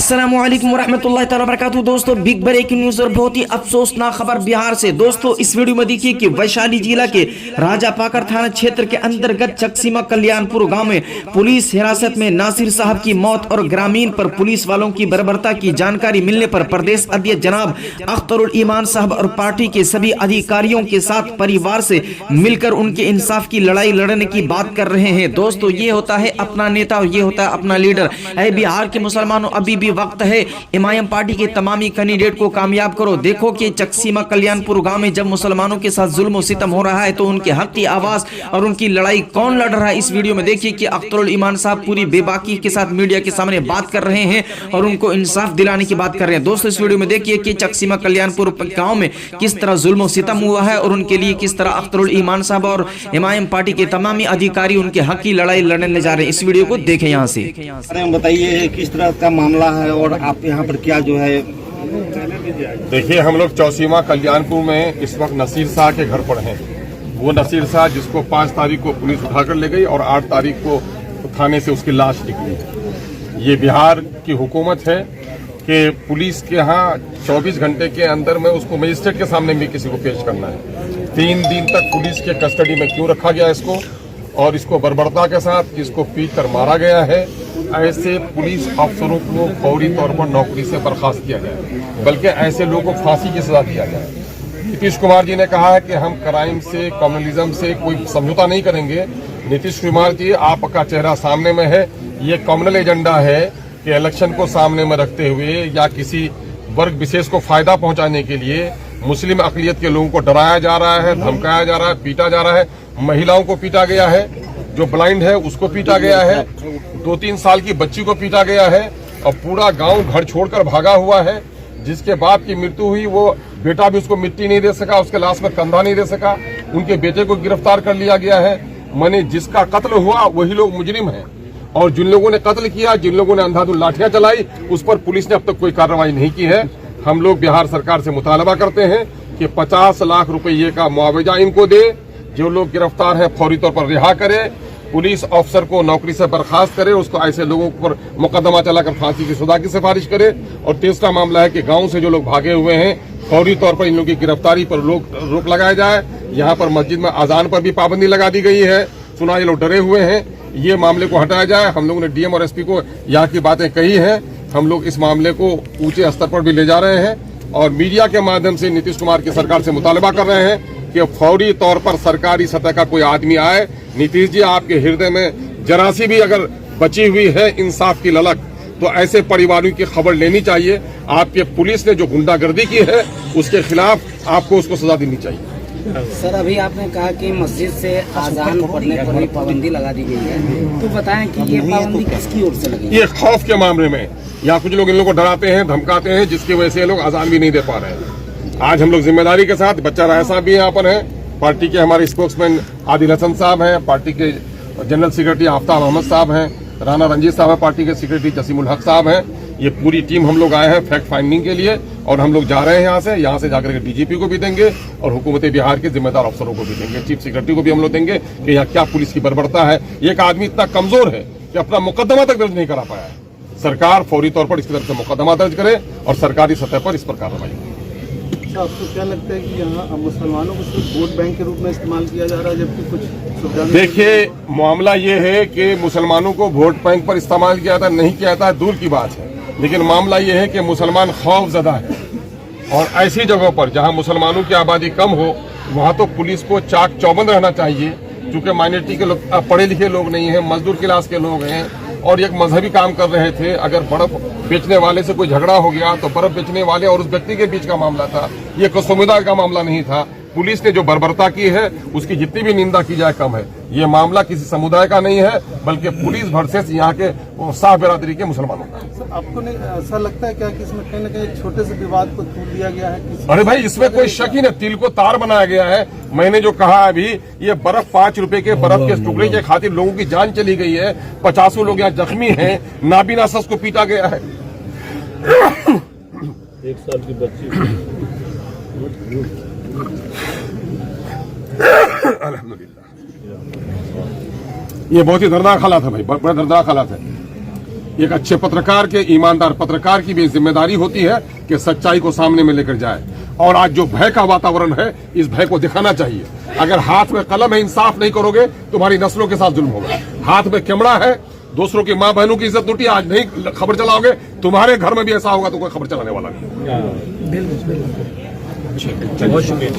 अस्सलामुअलैकुम वरहमतुल्लाहि तआला वबरकातुहू। दोस्तों, बिग ब्रेकिंग न्यूज और बहुत ही अफसोसनाक खबर बिहार से। दोस्तों, इस वीडियो में देखिए कि वैशाली जिला के राजा पाकर थाना क्षेत्र के अंतर्गत चकसीमा कल्याणपुर गांव में पुलिस हिरासत में नासिर साहब की मौत और ग्रामीण पर पुलिस वालों की बर्बरता की जानकारी मिलने पर प्रदेश अध्यक्ष जनाब अख्तरुल ईमान साहब और पार्टी के सभी अधिकारियों के साथ परिवार से मिलकर उनके इंसाफ की लड़ाई लड़ने की बात कर रहे हैं। दोस्तों, ये होता है अपना नेता और ये होता है अपना लीडर। ऐ बिहार के मुसलमानों, अभी भी वक्त है। इमाम पार्टी के तमामी कैंडिडेट को कामयाब करो। देखो कि चकसीमा कल्याणपुर गांव में जब मुसलमानों के साथ जुल्म और सितम हो रहा है तो उनके हक की आवाज और उनकी लड़ाई कौन लड़ रहा है। इस वीडियो में देखिए कि अख्तरुल ईमान साहब पूरी बेबाकी के साथ मीडिया के सामने बात कर रहे हैं और उनको इंसाफ दिलाने की बात कर रहे हैं। दोस्तों, इस वीडियो में देखिए कि चकसीमा कल्याणपुर गांव में किस तरह जुल्म और सितम हुआ है और उनके लिए किस तरह अख्तरुल ईमान साहब और इमाम पार्टी के तमामी अधिकारी उनके हक की लड़ाई लड़ने जा रहे हैं। इस वीडियो को देखें यहाँ से। बताइए किस तरह का मामला है और आप यहाँ पर क्या जो है। देखिए, हम लोग चौसीमा कल्याणपुर में इस वक्त नसीर शाह के घर पर हैं। वो नसीर शाह जिसको 5 तारीख को पुलिस उठाकर ले गई और 8 तारीख को थाने से उसकी लाश निकली। ये बिहार की हुकूमत है कि पुलिस के यहाँ 24 घंटे के अंदर में उसको मजिस्ट्रेट के सामने भी किसी को पेश करना है। 3 दिन तक पुलिस के कस्टडी में क्यों रखा गया इसको, और इसको बर्बरता के साथ इसको पीट कर मारा गया है। ऐसे पुलिस अफसरों को फौरी तौर पर नौकरी से बर्खास्त किया जाए, बल्कि ऐसे लोगों को फांसी की सजा दिया जाए। नीतीश कुमार जी ने कहा है कि हम क्राइम से, कम्युनलिज्म से कोई समझौता नहीं करेंगे। नीतीश कुमार जी, आपका चेहरा सामने में है। ये कम्युनल एजेंडा है कि इलेक्शन को सामने में रखते हुए या किसी वर्ग विशेष को फायदा पहुंचाने के लिए मुस्लिम अकलियत के लोगों को डराया जा रहा है, धमकाया जा रहा है, पीटा जा रहा है। महिलाओं को पीटा गया है, जो ब्लाइंड है उसको पीटा गया है, 2-3 साल की बच्ची को पीटा गया है और पूरा गांव घर छोड़कर भागा हुआ है। जिसके बाप की मृत्यु हुई वो बेटा भी उसको मिट्टी नहीं दे सका, उसके लाश में कंधा नहीं दे सका। उनके बेटे को गिरफ्तार कर लिया गया है। माने जिसका कत्ल हुआ वही लोग मुजरिम हैं, और जिन लोगों ने कत्ल किया, जिन लोगों ने अंधाधुंध लाठियां चलाई, उस पर पुलिस ने अब तक कोई कार्रवाई नहीं की है। हम लोग बिहार सरकार से मुतालबा करते हैं कि 50 लाख रुपये का मुआवजा इनको दे। जो लोग गिरफ्तार हैं फौरी तौर पर रिहा करे, पुलिस अफसर को नौकरी से बर्खास्त करे, उसको ऐसे लोगों पर मुकदमा चलाकर फांसी की सजा की सिफारिश करे। और तीसरा मामला है कि गांव से जो लोग भागे हुए हैं फौरी तौर पर इन लोगों की गिरफ्तारी पर रोक लगाया जाए। यहाँ पर मस्जिद में अजान पर भी पाबंदी लगा दी गई है। सुना ये लोग डरे हुए हैं, ये मामले को हटाया जाए। हम लोगों ने डीएम और एसपी को यहाँ की बातें कही हैं। हम लोग इस मामले को ऊंचे स्तर पर भी ले जा रहे हैं और मीडिया के माध्यम से नीतीश कुमार की सरकार से मुतालबा कर रहे हैं कि फौरी तौर पर सरकारी सतह का कोई आदमी आए। नीतीश जी, आपके हृदय में जरा सी भी अगर बची हुई है इंसाफ की ललक, तो ऐसे परिवारों की खबर लेनी चाहिए। आपके पुलिस ने जो गुंडागर्दी की है उसके खिलाफ आपको उसको सजा देनी चाहिए। सर, अभी आपने कहा कि मस्जिद से आजान पढ़ने पर भी पाबंदी लगा दी गई है, तो बताएं कि ये पाबंदी किसकी ओर से लगी? ये खौफ के मामले में यहाँ कुछ लोग इन लोगों को डराते हैं, धमकाते हैं, जिसकी वजह से लोग आजान भी नहीं दे पा रहे हैं। आज हम लोग जिम्मेदारी के साथ, बच्चा राय साहब भी यहाँ पर है, पार्टी के हमारे स्पोक्समैन आदिल हसन साहब हैं, पार्टी के जनरल सेक्रेटरी आफ्ताब अहमद साहब हैं, राना रंजीत साहब है, पार्टी के सेक्रेटरी जसीमुल हक साहब हैं। ये पूरी टीम हम लोग आए हैं फैक्ट फाइंडिंग के लिए और हम लोग जा रहे हैं यहाँ से जाकर के डीजीपी को भी देंगे और हुकूमत बिहार के जिम्मेदार अफसरों को भी देंगे, चीफ सेक्रेटरी को भी हम लोग देंगे कि यहाँ क्या पुलिस की बर्बरता है। एक आदमी इतना कमजोर है कि अपना मुकदमा तक दर्ज नहीं करा पाया है। सरकार फौरी तौर पर इसकी तरफ से मुकदमा दर्ज करे और सरकारी सतह पर इस पर कार्रवाई करे। आपको क्या लगता है कि यहाँ मुसलमानों को सिर्फ वोट बैंक के रूप में इस्तेमाल किया जा रहा है, जबकि कुछ सुविधा? देखिए, मामला ये है कि मुसलमानों को वोट बैंक पर इस्तेमाल किया जाता नहीं किया जाता दूर की बात है, लेकिन मामला ये है कि मुसलमान खौफजदा है और ऐसी जगहों पर जहाँ मुसलमानों की आबादी कम हो वहाँ तो पुलिस को चाक चौबंद रहना चाहिए। क्योंकि माइनॉरिटी के लोग, पढ़े लिखे लोग नहीं है, मजदूर क्लास के लोग हैं और एक मजहबी काम कर रहे थे। अगर बर्फ बेचने वाले से कोई झगड़ा हो गया तो बर्फ बेचने वाले और उस व्यक्ति के बीच का मामला था, ये कोई समुदाय का मामला नहीं था। पुलिस ने जो बर्बरता की है उसकी जितनी भी निंदा की जाए कम है। ये मामला किसी समुदाय का नहीं है बल्कि पुलिस वर्सेस यहाँ के साफ बिरादरी के मुसलमानों का। आपको नहीं ऐसा लगता है क्या कि इसमें कहीं न कहीं छोटे से विवाद को तोड़ दिया गया है? अरे भाई, इसमें कोई शक ही नहीं, तिल को तार बनाया गया है। मैंने जो कहा अभी, ये बर्फ 5 रुपए के बर्फ के टुकड़े के खातिर लोगों की जान चली गई है। 50 लोग यहाँ जख्मी हैं, नाबीना शख्स को पीटा गया है। 1 साल की बच्ची। अल्हम्दुलिल्लाह, ये बहुत ही दर्दनाक हालात है भाई, बड़ा दर्दनाक हालात है। एक अच्छे पत्रकार के, ईमानदार पत्रकार की भी जिम्मेदारी होती है कि सच्चाई को सामने में लेकर जाए। और आज जो भय का वातावरण है, इस भय को दिखाना चाहिए। अगर हाथ में कलम है, इंसाफ नहीं करोगे, तुम्हारी नस्लों के साथ जुल्म होगा। हाथ में कैमरा है, दूसरों की मां बहनों की इज्जत टूटी, आज नहीं खबर चलाओगे, तुम्हारे घर में भी ऐसा होगा तो कोई खबर चलाने वाला नहीं। बहुत शुक्रिया।